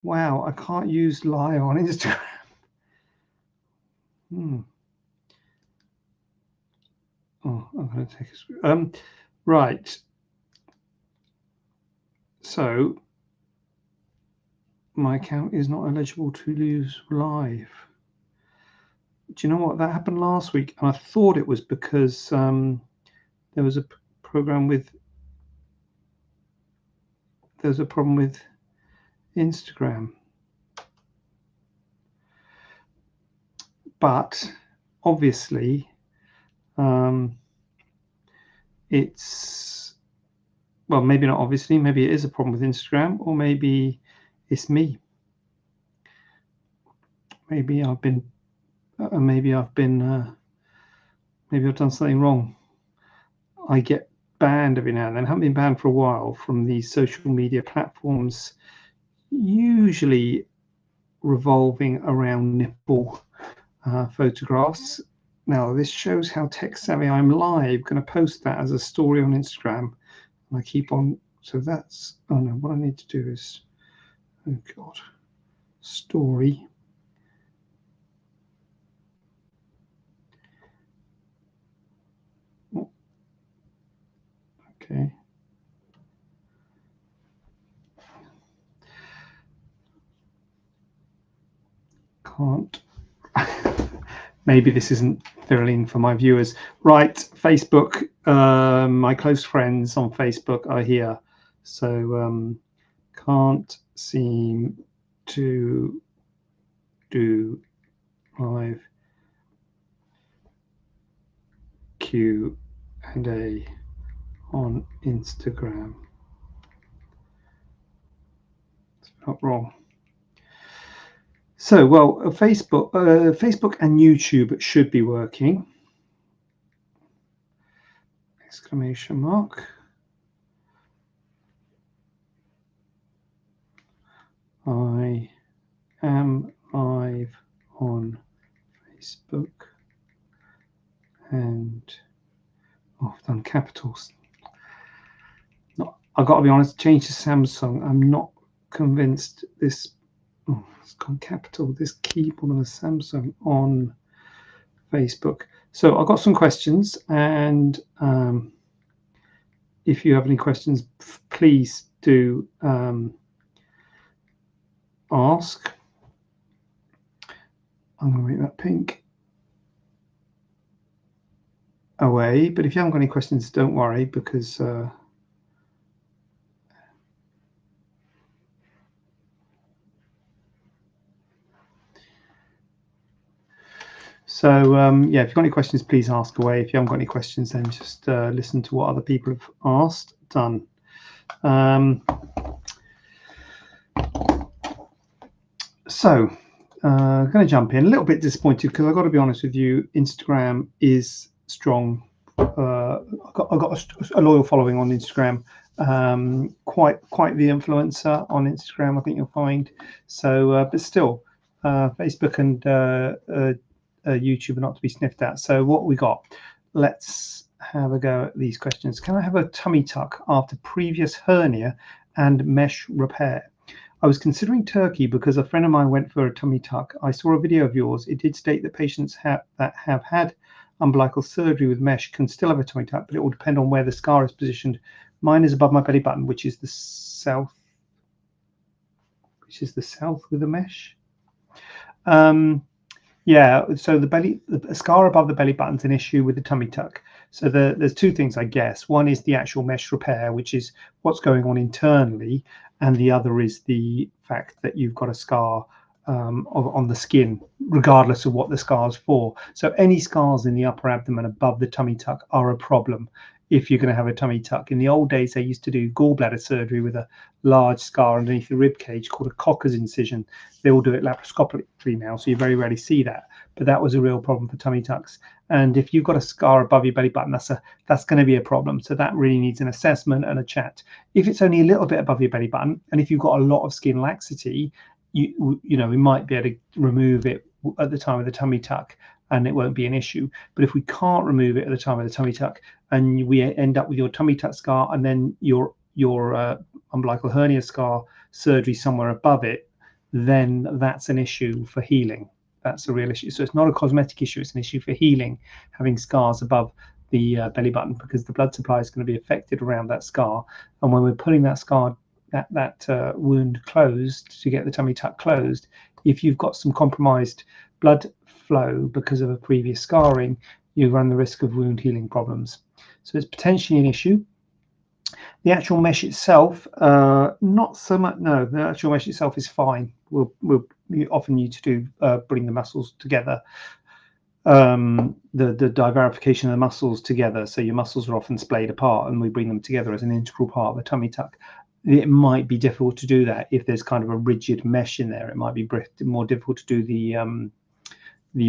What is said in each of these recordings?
Wow, I can't use lie on Instagram. Oh, I'm going to take a right. So my account is not eligible to use live. Do you know what? That happened last week, and I thought it was because there was a program with there's a problem with Instagram. But obviously, it's, well, maybe not obviously, maybe it is a problem with Instagram, or maybe it's me. Maybe I've done something wrong. I get banned every now and then. I haven't been banned for a while from these social media platforms, usually revolving around nipple photographs. Now, this shows how tech savvy I'm live. Going to post that as a story on Instagram. And I keep on. So that's, oh no, what I need to do is, oh God, story. Oh, okay. Can't. Maybe this isn't thrilling for my viewers. Right, Facebook. My close friends on Facebook are here, so can't seem to do live Q&A on Instagram. It's not wrong. So, well, Facebook and YouTube should be working. Exclamation mark. I am live on Facebook and I've done capitals. I've got to be honest, change to Samsung. I'm not convinced this. Oh, it's gone capital. This keyboard on a Samsung on Facebook. So I've got some questions, and if you have any questions, please do ask. I'm going to make that pink away, but if you haven't got any questions, don't worry, because yeah, if you've got any questions, please ask away. If you haven't got any questions, then just listen to what other people have asked. Done. So I'm going to jump in. A little bit disappointed because I've got to be honest with you, Instagram is strong. I've got a loyal following on Instagram. Quite the influencer on Instagram, I think you'll find. So, but still, Facebook and YouTube are not to be sniffed at. So what we got? Let's have a go at these questions. Can I have a tummy tuck after previous hernia and mesh repair? I was considering Turkey because a friend of mine went for a tummy tuck. I saw a video of yours. It did state that patients that have had umbilical surgery with mesh can still have a tummy tuck, but it will depend on where the scar is positioned. Mine is above my belly button, which is the south with the mesh. Yeah, so the scar above the belly button's an issue with the tummy tuck. So there's two things, I guess. One is the actual mesh repair, which is what's going on internally, and the other is the fact that you've got a scar on the skin, regardless of what the scar's for. So any scars in the upper abdomen above the tummy tuck are a problem if you're going to have a tummy tuck. In the old days, they used to do gallbladder surgery with a large scar underneath the rib cage called a Cocker's incision. They all do it laparoscopically now, so you very rarely see that. But that was a real problem for tummy tucks. And if you've got a scar above your belly button, that's going to be a problem. So that really needs an assessment and a chat. If it's only a little bit above your belly button, and if you've got a lot of skin laxity, you know, we might be able to remove it at the time of the tummy tuck and it won't be an issue. But if we can't remove it at the time of the tummy tuck and we end up with your tummy tuck scar and then your umbilical hernia scar surgery somewhere above it, then that's an issue for healing. That's a real issue. So it's not a cosmetic issue, it's an issue for healing, having scars above the belly button, because the blood supply is going to be affected around that scar. And when we're putting that scar, that wound closed, to get the tummy tuck closed, if you've got some compromised blood flow because of a previous scarring, you run the risk of wound healing problems. So it's potentially an issue. The actual mesh itself, not so much. No, the actual mesh itself is fine. We'll often need to do bring the muscles together, the divarification of the muscles together. So your muscles are often splayed apart, and we bring them together as an integral part of the tummy tuck. It might be difficult to do that if there's kind of a rigid mesh in there. It might be more difficult to do the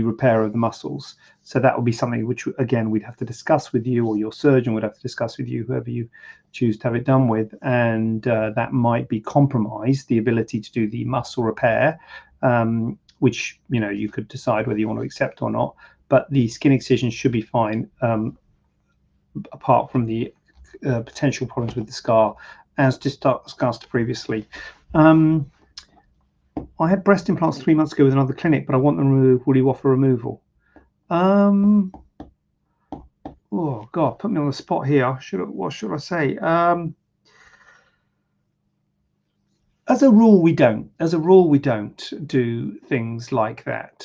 repair of the muscles. So that will be something which, again, we'd have to discuss with you, or your surgeon would have to discuss with you, whoever you choose to have it done with. And that might be compromised, the ability to do the muscle repair, which, you know, you could decide whether you want to accept or not. But the skin excision should be fine, apart from the potential problems with the scar, as discussed previously. I had breast implants 3 months ago with another clinic, but I want them removed. Will you offer removal? Oh God, put me on the spot here. What should I say? As a rule, we don't. As a rule, we don't do things like that,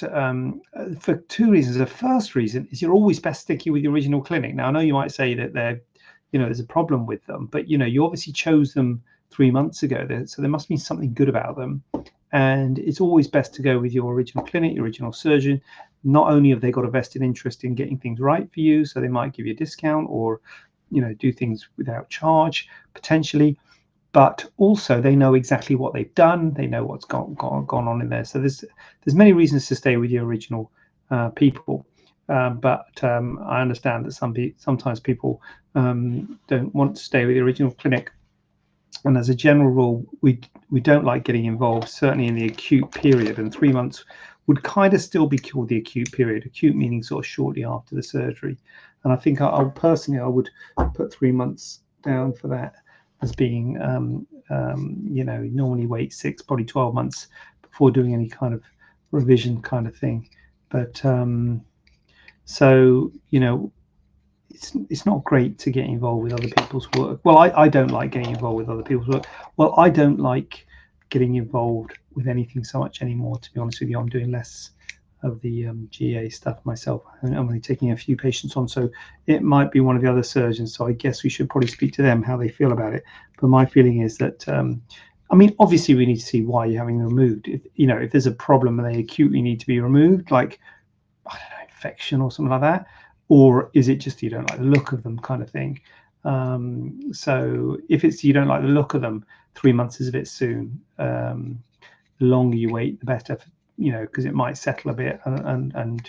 for two reasons. The first reason is you're always best sticking with your original clinic. Now, I know you might say that they're, you know, there's a problem with them, but you know, you obviously chose them 3 months ago, so there must be something good about them. And it's always best to go with your original clinic, your original surgeon. Not only have they got a vested interest in getting things right for you, so they might give you a discount, or, you know, do things without charge potentially, but also they know exactly what they've done. They know what's gone on in there. So there's many reasons to stay with your original people. But I understand that sometimes people don't want to stay with the original clinic. And as a general rule, we don't like getting involved, certainly in the acute period. And 3 months would kind of still be called the acute period. Acute meaning sort of shortly after the surgery. And I think I would put 3 months down for that as being, you know, normally wait 6, probably 12 months before doing any kind of revision kind of thing. But so, you know, it's not great to get involved with other people's work. Well, I don't like getting involved with other people's work. Well, I don't like getting involved with anything so much anymore, to be honest with you. I'm doing less of the GA stuff myself. I'm only taking a few patients on, so it might be one of the other surgeons. So I guess we should probably speak to them, how they feel about it. But my feeling is that, I mean, obviously we need to see why you're having them removed. If, you know, if there's a problem and they acutely need to be removed, like, I don't know, infection or something like that, or is it just you don't like the look of them kind of thing? So if it's you don't like the look of them, 3 months is a bit soon. The longer you wait, the better, you know, because it might settle a bit, and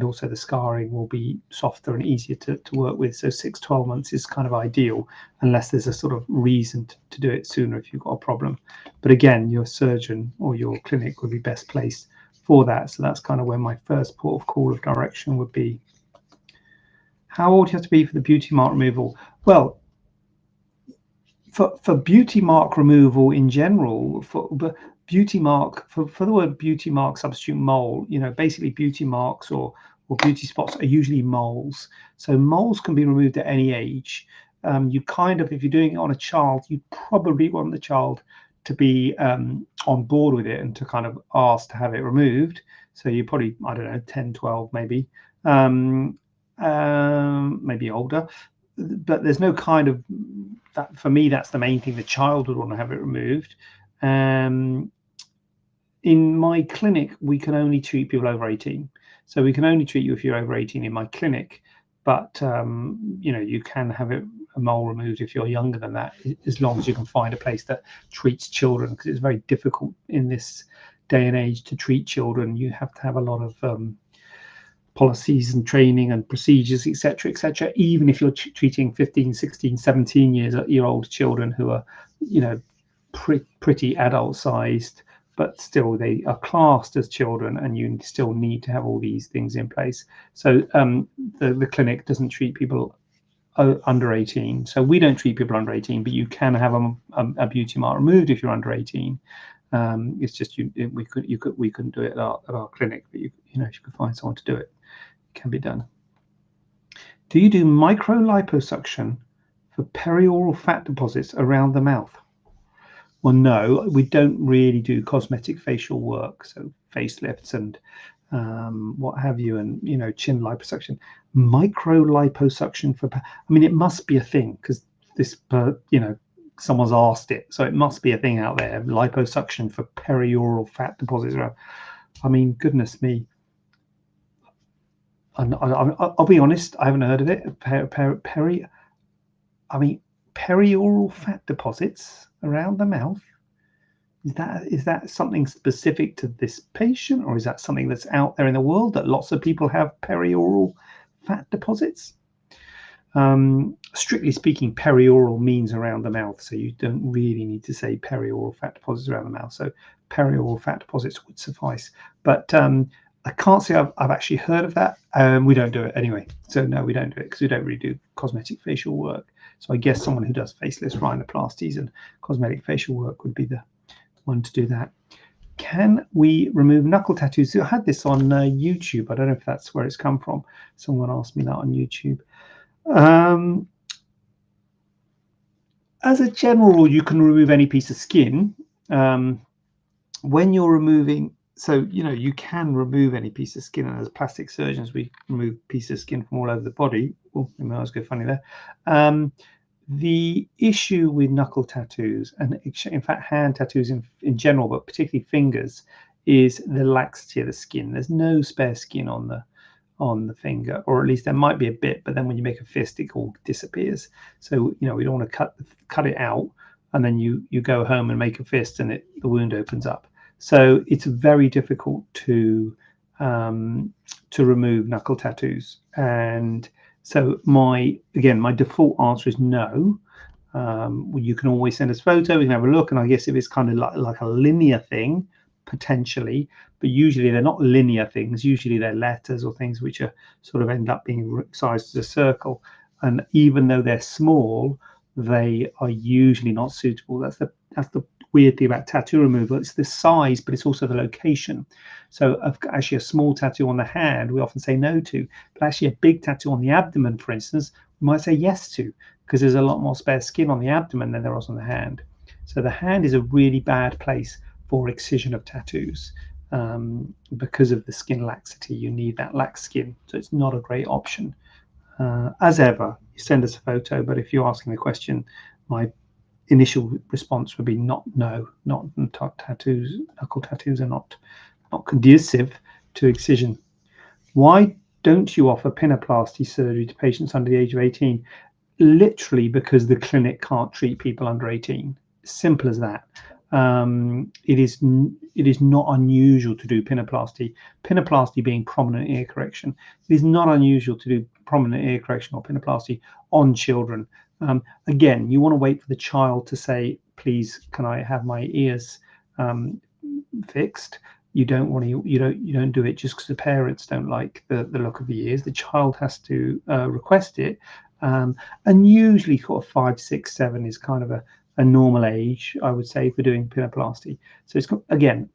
also the scarring will be softer and easier to work with. So 6-12 months is kind of ideal, unless there's a sort of reason to do it sooner if you've got a problem. But again, your surgeon or your clinic would be best placed for that. So that's kind of where my first port of call of direction would be. How old do you have to be for the beauty mark removal? Well, for beauty mark removal in general, for the word beauty mark substitute mole, you know, basically beauty marks or beauty spots are usually moles. So moles can be removed at any age. You kind of, if you're doing it on a child, you probably want the child to be on board with it and to kind of ask to have it removed. So you probably, I don't know, 10, 12 maybe. Maybe older, but there's no kind of that. For me, that's the main thing. The child would want to have it removed. In my clinic, we can only treat people over 18, so we can only treat you if you're over 18 in my clinic. But you know, you can have a mole removed if you're younger than that, as long as you can find a place that treats children, because it's very difficult in this day and age to treat children. You have to have a lot of policies and training and procedures, etc., even if you're treating 15, 16, 17-year-old children who are, you know, pretty adult sized, but still they are classed as children, and you still need to have all these things in place. So the clinic doesn't treat people under 18, so we don't treat people under 18, but you can have a beauty mark removed if you're under 18. It's just we couldn't do it at our clinic, but if you could find someone to do it, it can be done. Do you do micro liposuction for perioral fat deposits around the mouth? Well, no, we don't really do cosmetic facial work, so facelifts and what have you, and chin liposuction. Micro liposuction for, I mean, it must be a thing, because this, someone's asked it, so it must be a thing out there. Liposuction for perioral fat deposits. I mean, goodness me. I'll be honest, I haven't heard of it. Perioral fat deposits around the mouth. Is that something specific to this patient, or is that something that's out there in the world that lots of people have perioral fat deposits? Strictly speaking, perioral means around the mouth, so you don't really need to say perioral fat deposits around the mouth. So perioral fat deposits would suffice. But I can't say I've actually heard of that. We don't do it anyway. So no, we don't do it because we don't really do cosmetic facial work. So I guess someone who does faceless rhinoplasties and cosmetic facial work would be the one to do that. Can we remove knuckle tattoos? I had this on YouTube. I don't know if that's where it's come from. Someone asked me that on YouTube. As a general rule, you can remove any piece of skin. When you're removing, so you can remove any piece of skin, and as plastic surgeons, we remove pieces of skin from all over the body. Oh, my eyes go funny there. The issue with knuckle tattoos, and in fact hand tattoos in general, but particularly fingers, is the laxity of the skin. There's no spare skin on the finger, or at least there might be a bit, but then when you make a fist, it all disappears. So we don't want to cut it out, and then you go home and make a fist, and the wound opens up. So it's very difficult to remove knuckle tattoos. And so my default answer is no. You can always send us a photo, we can have a look, and I guess if it's kind of like a linear thing, potentially, but usually they're not linear things. Usually they're letters or things which are sort of end up being sized as a circle, and even though they're small, they are usually not suitable. That's the weird thing about tattoo removal. It's the size, but it's also the location. So actually a small tattoo on the hand we often say no to, but actually a big tattoo on the abdomen, for instance, we might say yes to, because there's a lot more spare skin on the abdomen than there is on the hand. So the hand is a really bad place for excision of tattoos, because of the skin laxity. You need that lax skin, so it's not a great option. As ever, you send us a photo, but if you're asking the question, my initial response would be not tattoos. Knuckle tattoos are not conducive to excision. Why don't you offer pinnaplasty surgery to patients under the age of 18? Literally because the clinic can't treat people under 18. Simple as that. It is not unusual to do pinnaplasty. Pinnaplasty being prominent ear correction. It is not unusual to do prominent ear correction or pinnaplasty on children. Again, you want to wait for the child to say, please, can I have my ears fixed? You don't do it just because the parents don't like the look of the ears. The child has to request it, and usually sort of 5, 6, 7 is kind of a normal age, I would say, for doing pinnaplasty. So it's, again,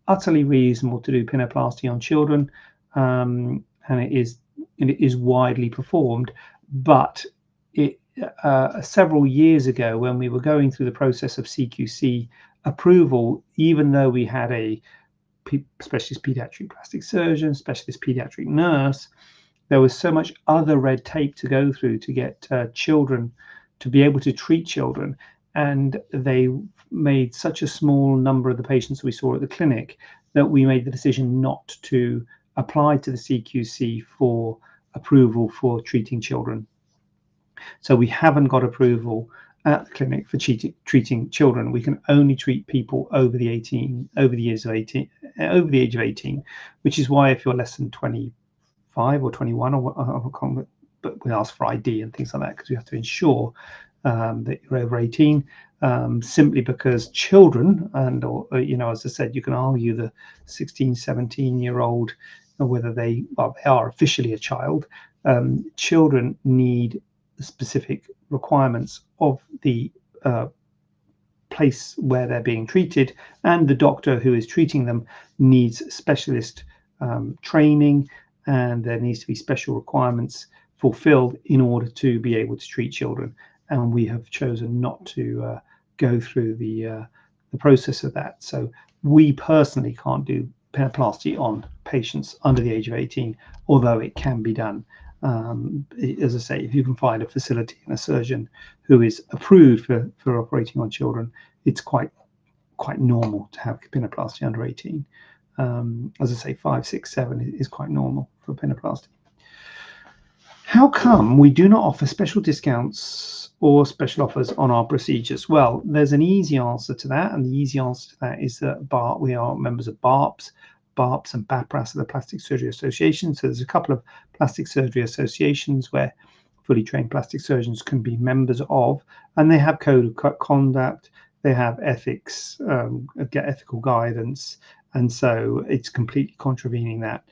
utterly reasonable to do pinnaplasty on children, and it is widely performed. But several years ago, when we were going through the process of CQC approval, even though we had a specialist pediatric plastic surgeon, specialist pediatric nurse, there was so much other red tape to go through to get children to be able to treat children, and they made such a small number of the patients we saw at the clinic that we made the decision not to apply to the CQC for approval for treating children. So we haven't got approval at the clinic for treating children. We can only treat people over the age of 18, which is why if you're less than 25 or 21 or but we ask for ID and things like that, because we have to ensure that you're over 18, simply because children, and as I said, you can argue the 16, 17-year-old, whether they are officially a child. Children need the specific requirements of the place where they're being treated, and the doctor who is treating them needs specialist training, and there needs to be special requirements fulfilled in order to be able to treat children. And we have chosen not to go through the process of that. So we personally can't do pinnaplasty on patients under the age of 18, although it can be done. As I say, if you can find a facility and a surgeon who is approved for operating on children, it's quite normal to have pinnaplasty under 18. As I say, 5, 6, 7 is quite normal for pinnaplasty. How come we do not offer special discounts or special offers on our procedures? Well, there's an easy answer to that, and the easy answer to that is that we are members of BARPS and BAPRAS, the Plastic Surgery Association. So there's a couple of plastic surgery associations where fully trained plastic surgeons can be members of, and they have code of conduct, they have ethics, ethical guidance, and so it's completely contravening that.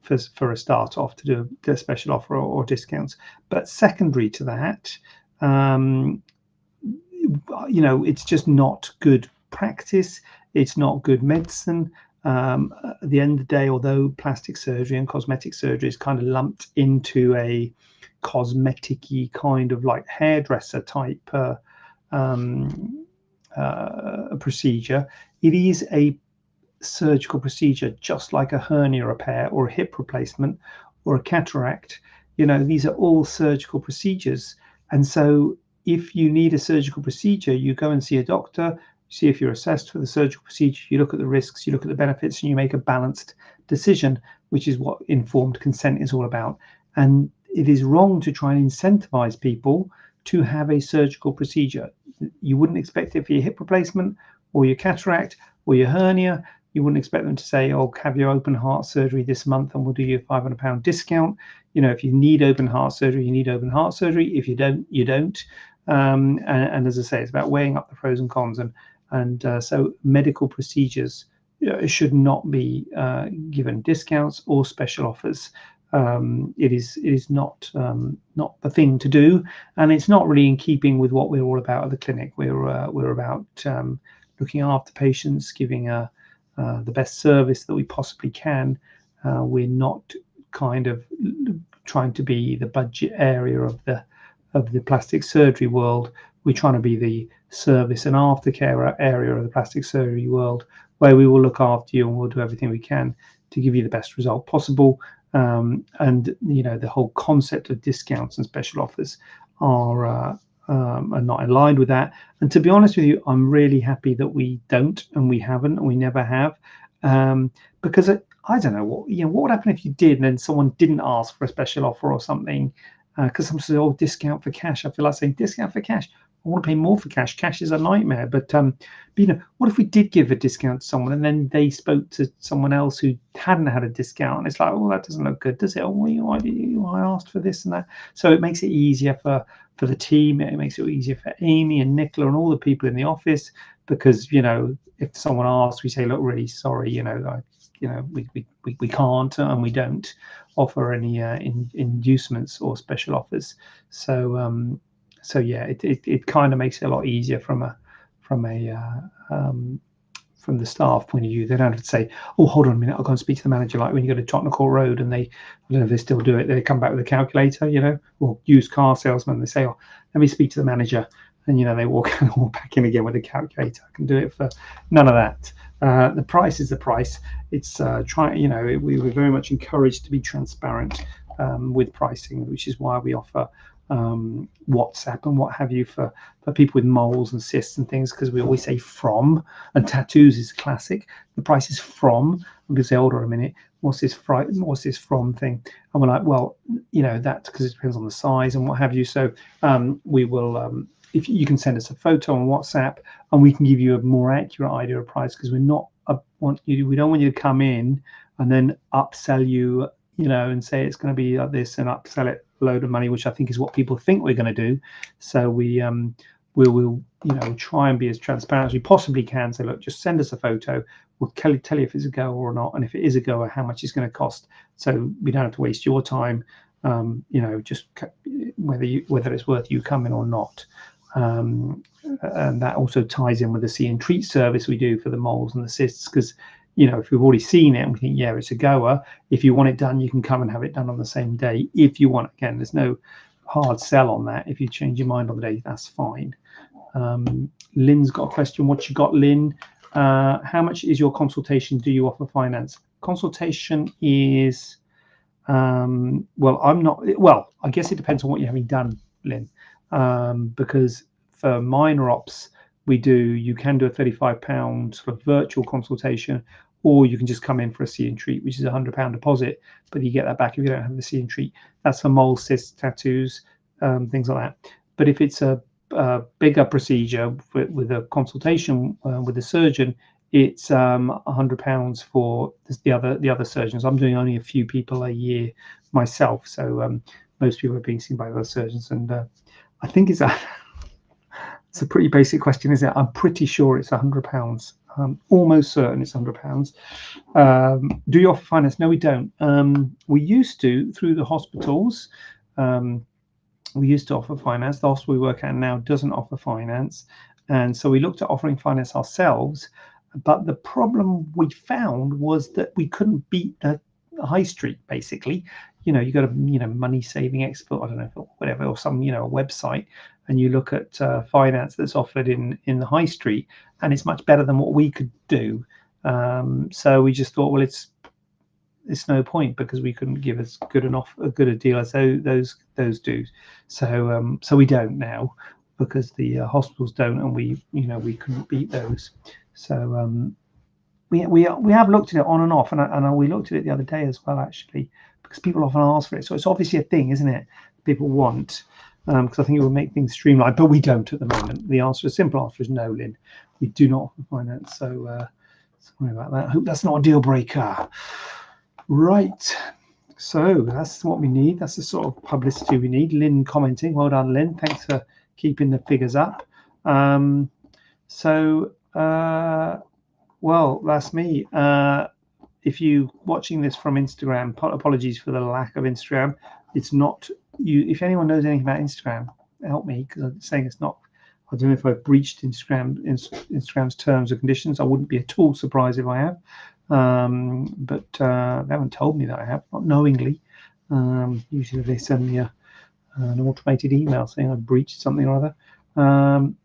For a start off to do a special offer or discounts. But secondary to that, it's just not good practice. It's not good medicine. At the end of the day, although plastic surgery and cosmetic surgery is kind of lumped into a cosmetic-y kind of like hairdresser type procedure, it is a surgical procedure, just like a hernia repair or a hip replacement or a cataract. These are all surgical procedures, and so if you need a surgical procedure, you go and see a doctor, see if you're assessed for the surgical procedure, you look at the risks, you look at the benefits, and you make a balanced decision, which is what informed consent is all about. And it is wrong to try and incentivize people to have a surgical procedure. You wouldn't expect it for your hip replacement or your cataract or your hernia. You wouldn't expect them to say, oh, have your open heart surgery this month and we'll do you a £500 discount. If you need open heart surgery, you need open heart surgery. If you don't, you don't. And as I say, it's about weighing up the pros and cons. And so medical procedures should not be given discounts or special offers. It is not the thing to do, and it's not really in keeping with what we're all about at the clinic. We're about looking after patients, giving the best service that we possibly can. We're not kind of trying to be the budget area of the plastic surgery world. We're trying to be the service and aftercare area of the plastic surgery world, where we will look after you and we'll do everything we can to give you the best result possible. And the whole concept of discounts and special offers are not in line with that. And to be honest with you, I'm really happy that we don't, and we haven't, and we never have, because I don't know what would happen if you did and then someone didn't ask for a special offer or something, because some say, oh, discount for cash. I feel like saying discount for cash. I want to pay more for cash. Cash is a nightmare. But what if we did give a discount to someone and then they spoke to someone else who hadn't had a discount? And it's like, well, that doesn't look good, does it? Oh, I asked for this and that. So it makes it easier for the team. It makes it easier for Amy and Nicola and all the people in the office, because if someone asks, we say, look, really sorry, we can't and we don't offer any inducements or special offers. So yeah, it kind of makes it a lot easier from the staff point of view. They don't have to say, oh, hold on a minute, I'll go and speak to the manager, like when you go to Tottenham Court Road and I don't know if they still do it, they come back with a calculator, or used car salesman, they say, oh, let me speak to the manager, and they walk back in again with a calculator. I can do it for none of that. The price is the price. It's we were very much encouraged to be transparent with pricing, which is why we offer WhatsApp and what have you for people with moles and cysts and things, because we always say from, and tattoos is classic. The price is from, and we say, hold on a minute, what's this from thing? And we're like, well, that's because it depends on the size and what have you. So we will, if you can send us a photo on WhatsApp, and we can give you a more accurate idea of price, because we don't want you to come in and then upsell you, and say it's going to be like this and upsell it a load of money, which I think is what people think we're going to do. So we will try and be as transparent as we possibly can. So look, just send us a photo. We'll tell you if it's a go or not, and if it is a go, how much it's going to cost. So we don't have to waste your time. Just whether it's worth you coming or not. and that also ties in with the see and treat service we do for the moles and the cysts, because if we've already seen it and we think, yeah, it's a goer, if you want it done, you can come and have it done on the same day if you want. Again, there's no hard sell on that. If you change your mind on the day, that's fine. Lynn's got a question. What you got, Lynn? How much is your consultation? Do you offer finance? Consultation is, well, I guess it depends on what you're having done, Lynn, because for minor ops, you can do a £35 sort of virtual consultation, or you can just come in for a see and treat, which is a £100 deposit, but you get that back if you don't have the see and treat. That's for mole, cysts, tattoos, things like that. But if it's a bigger procedure with a consultation with a surgeon, it's £100 for the other surgeons. I'm doing only a few people a year myself, so most people are being seen by other surgeons, and I think it's a pretty basic question, isn't it? I'm pretty sure it's £100. Almost certain it's £100. Do you offer finance? No, we don't. We used to through the hospitals. We used to offer finance. The hospital we work at now doesn't offer finance, and so we looked at offering finance ourselves. But the problem we found was that we couldn't beat the high street. Basically, you got a money saving expert, I don't know, whatever, or some a website, and you look at finance that's offered in the high street, and it's much better than what we could do. So we just thought, well, it's no point, because we couldn't give as good a deal as those do. So we don't now, because the hospitals don't, and we couldn't beat those. So we have looked at it on and off, and we looked at it the other day as well, actually, because people often ask for it. So it's obviously a thing, isn't it? People want, because I think it will make things streamlined, but we don't at the moment. The simple answer is no, Lynn. We do not offer finance. So sorry about that. I hope that's not a deal breaker. Right, so that's what we need. That's the sort of publicity we need. Lynn commenting, well done, Lynn. Thanks for keeping the figures up. Well, that's me. If you watching this from Instagram, apologies for the lack of Instagram. It's not you. If anyone knows anything about Instagram, help me, because I'm saying it's not. I don't know if I've breached Instagram's terms and conditions. I wouldn't be at all surprised if I have. But they haven't told me that I have, not knowingly. Usually they send me an automated email saying I've breached something or other.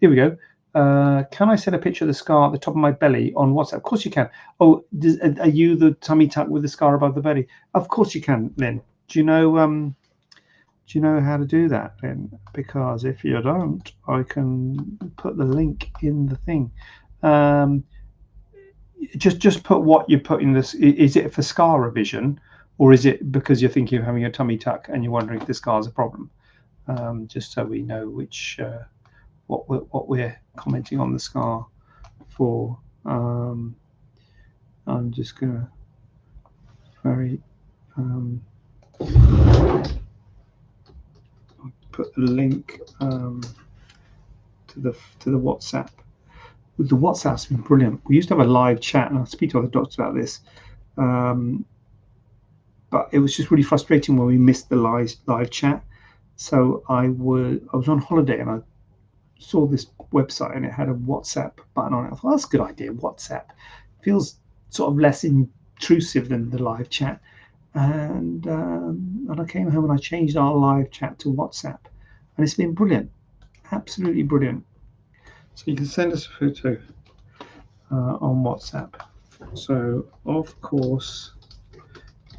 Here we go. Can I send a picture of the scar at the top of my belly on WhatsApp? Of course you can. Oh, are you the tummy tuck with the scar above the belly? Of course you can, Lynn. Do you know how to do that, Lynn? Because if you don't, I can put the link in the thing. Just put what you put in this. Is it for scar revision, or is it because you're thinking of having a tummy tuck and you're wondering if the scar is a problem? Just so we know which what we're commenting on the scar for. I'm just gonna put the link to the WhatsApp. The WhatsApp's been brilliant. We used to have a live chat, and I'll speak to other doctors about this. But it was just really frustrating when we missed the live chat. So I was on holiday, and I saw this website, and it had a WhatsApp button on it. I thought, that's a good idea. WhatsApp feels sort of less intrusive than the live chat. And I came home and I changed our live chat to WhatsApp, and it's been brilliant, absolutely brilliant. So you can send us a photo on WhatsApp. So of course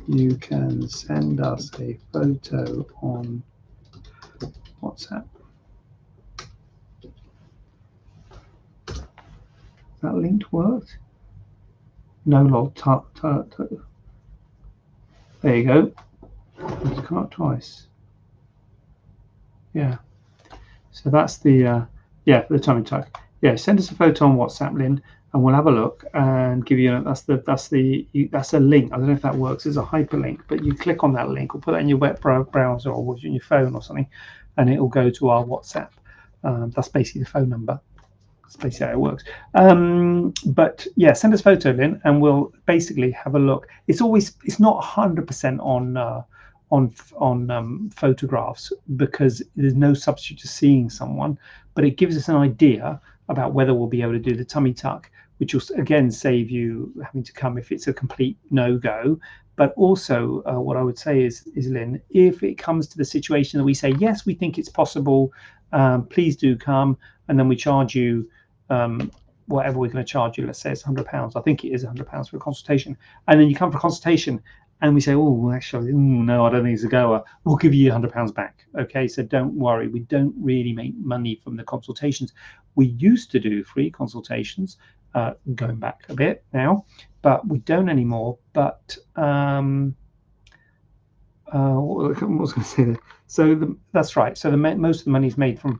you can send us a photo on WhatsApp. That link worked? No log. There you go. It's come up twice. Yeah. So that's the for the tummy tuck. Yeah, send us a photo on WhatsApp, Lynn, and we'll have a look and give you. That's a link. I don't know if that works. It's a hyperlink, but you click on that link or put that in your web browser or in your phone or something, and it will go to our WhatsApp. That's basically the phone number. That's basically how it works. But yeah, send us a photo, Lynn, and we'll basically have a look. It's not 100% on photographs, because there's no substitute to seeing someone, but it gives us an idea about whether we'll be able to do the tummy tuck, which will again save you having to come if it's a complete no-go. But also what I would say is Lynn, if it comes to the situation that we say, yes, we think it's possible, please do come, and then we charge you whatever we're going to charge you, let's say it's £100. I think it is £100 for a consultation. And then you come for a consultation and we say, oh, actually, no, I don't think it's a goer. We'll give you £100 back. Okay, so don't worry. We don't really make money from the consultations. We used to do free consultations, going back a bit now, but we don't anymore. But what was I going to say there? So that's right. So most of the money is made from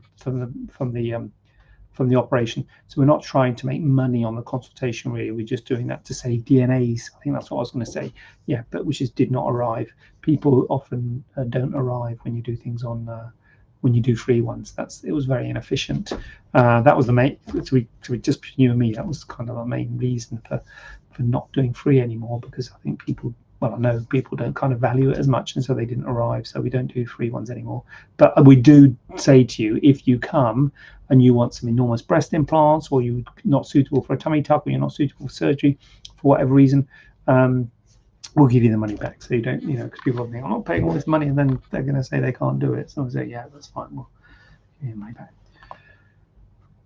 the operation. So we're not trying to make money on the consultation, really. We're just doing that to save DNAs. I think that's what I was going to say. Yeah, but which did not arrive. People often don't arrive when you do things on when you do free ones. It was very inefficient. That was the main. To just you and me, that was kind of the main reason for not doing free anymore, because I think people. Well, I know people don't kind of value it as much, and so they didn't arrive. So we don't do free ones anymore. But we do say to you, if you come and you want some enormous breast implants, or you're not suitable for a tummy tuck, or you're not suitable for surgery for whatever reason, we'll give you the money back. So you don't, because people think, I'm not paying all this money, and then they're going to say they can't do it. So I say, yeah, that's fine. We'll give you the money back.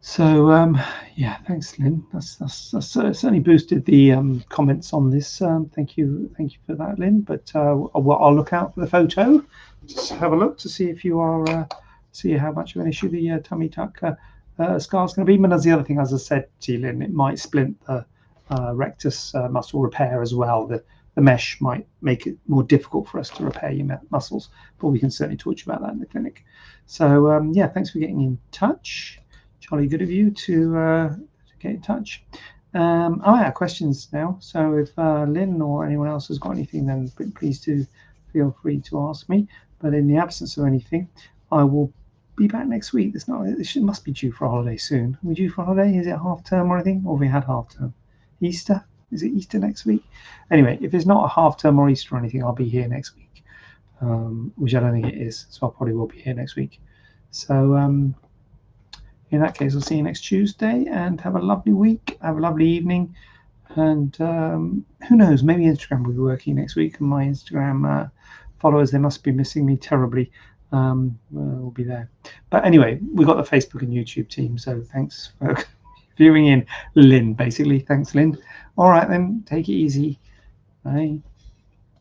So yeah, thanks, Lynn. That's certainly boosted the comments on this. Thank you for that, Lynn. But I'll look out for the photo. Just have a look to see if you are see how much of an issue the tummy tuck scar is going to be. But that's the other thing, as I said to you, Lynn, it might splint the rectus muscle repair as well. The mesh might make it more difficult for us to repair your muscles, but we can certainly talk to you about that in the clinic. So yeah, thanks for getting in touch. Jolly good of you to get in touch. Yeah, questions now. So if Lynn or anyone else has got anything, then please do feel free to ask me. But in the absence of anything, I will be back next week. It must be due for a holiday soon. Are we due for a holiday? Is it half term or anything? Or have we had half term? Easter? Is it Easter next week? Anyway, if it's not a half term or Easter or anything, I'll be here next week, which I don't think it is. So I probably will be here next week. So in that case, I'll see you next Tuesday, and have a lovely week. Have a lovely evening. And who knows, maybe Instagram will be working next week, and my Instagram followers, they must be missing me terribly. Will be there. But anyway, we've got the Facebook and YouTube team, so thanks for viewing in, Lynn, basically. Thanks, Lynn. All right, then, take it easy. Bye.